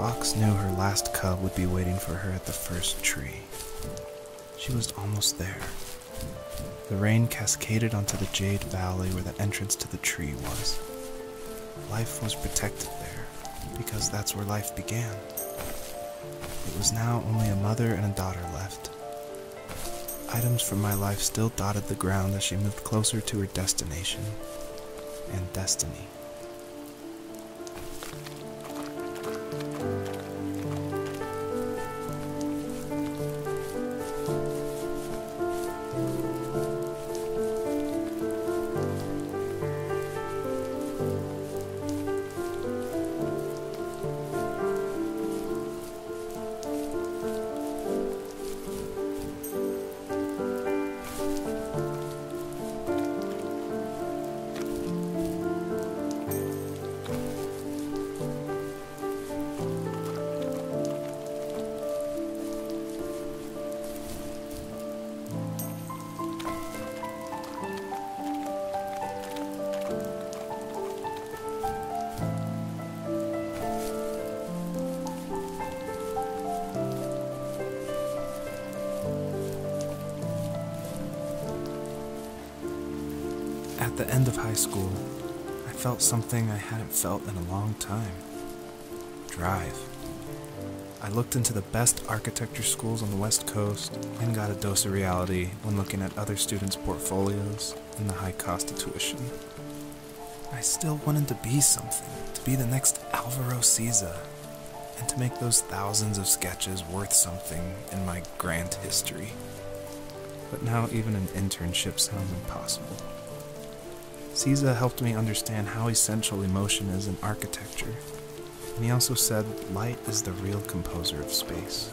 fox knew her last cub would be waiting for her at the first tree. She was almost there. The rain cascaded onto the jade valley where the entrance to the tree was. Life was protected there, because that's where life began. It was now only a mother and a daughter left. Items from my life still dotted the ground as she moved closer to her destination and destiny. At the end of high school, I felt something I hadn't felt in a long time. Drive. I looked into the best architecture schools on the West Coast and got a dose of reality when looking at other students' portfolios and the high cost of tuition. I still wanted to be something, to be the next Alvaro Siza, and to make those thousands of sketches worth something in my grand history. But now even an internship sounds impossible. Siza helped me understand how essential emotion is in architecture, and he also said light is the real composer of space.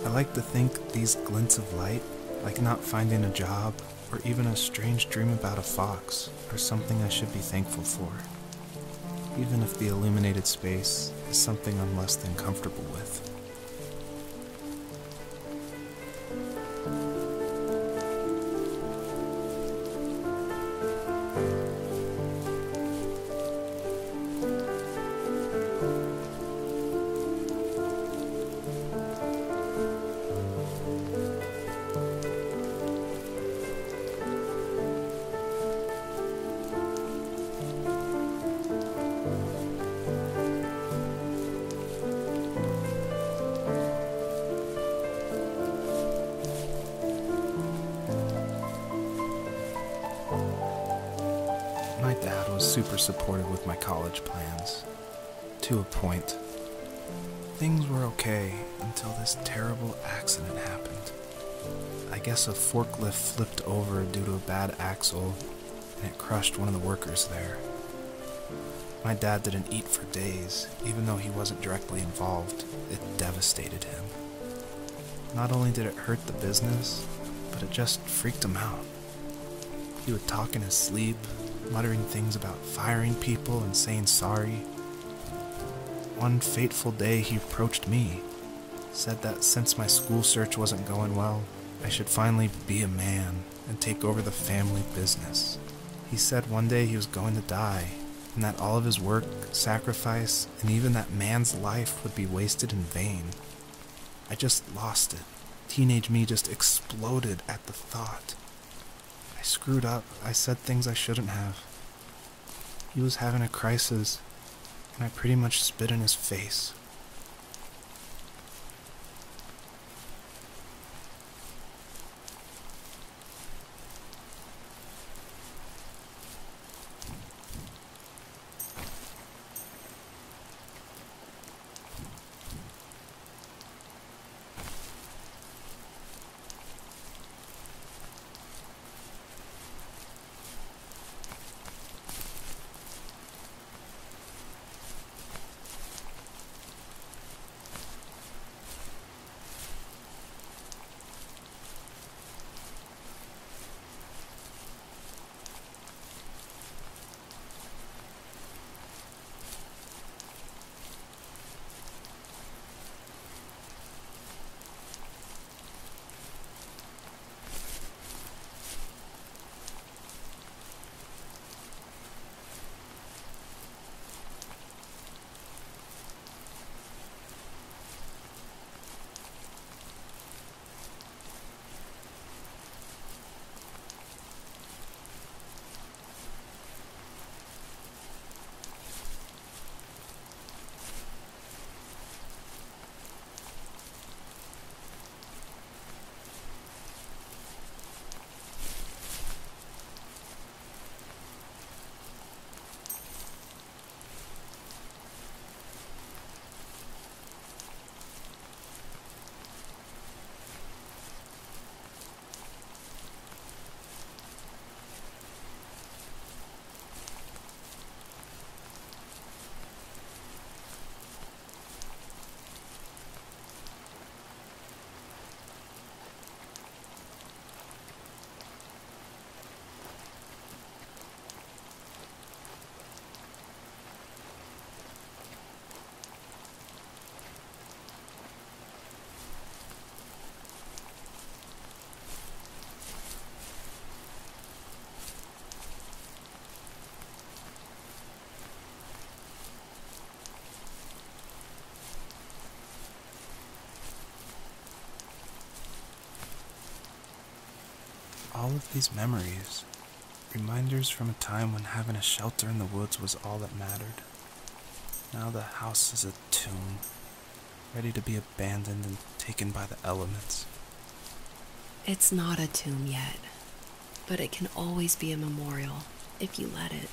I like to think these glints of light, like not finding a job or even a strange dream about a fox, are something I should be thankful for, even if the illuminated space is something I'm less than comfortable with. My dad was super supportive with my college plans, to a point. Things were okay until this terrible accident happened. I guess a forklift flipped over due to a bad axle, and it crushed one of the workers there. My dad didn't eat for days, even though he wasn't directly involved. It devastated him. Not only did it hurt the business, but it just freaked him out. He would talk in his sleep, muttering things about firing people and saying sorry. One fateful day he approached me, said that since my school search wasn't going well, I should finally be a man and take over the family business. He said one day he was going to die, and that all of his work, sacrifice, and even that man's life would be wasted in vain. I just lost it. Teenage me just exploded at the thought. I screwed up. I said things I shouldn't have. He was having a crisis, and I pretty much spit in his face. all of these memories, reminders from a time when having a shelter in the woods was all that mattered. Now the house is a tomb, ready to be abandoned and taken by the elements. It's not a tomb yet, but it can always be a memorial if you let it.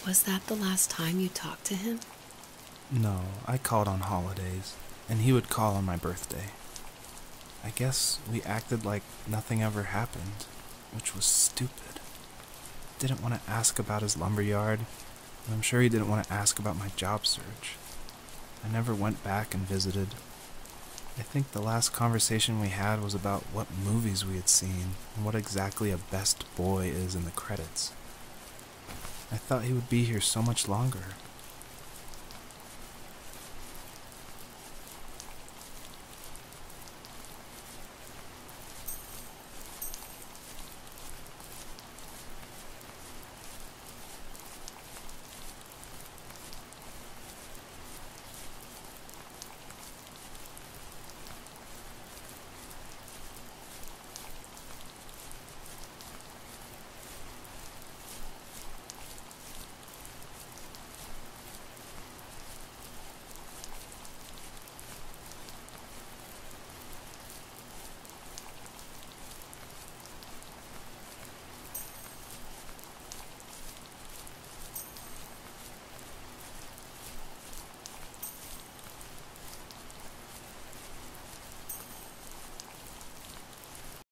Was that the last time you talked to him? No, I called on holidays, and he would call on my birthday. I guess we acted like nothing ever happened, which was stupid. Didn't want to ask about his lumberyard, and I'm sure he didn't want to ask about my job search. I never went back and visited. I think the last conversation we had was about what movies we had seen and what exactly a best boy is in the credits. I thought he would be here so much longer,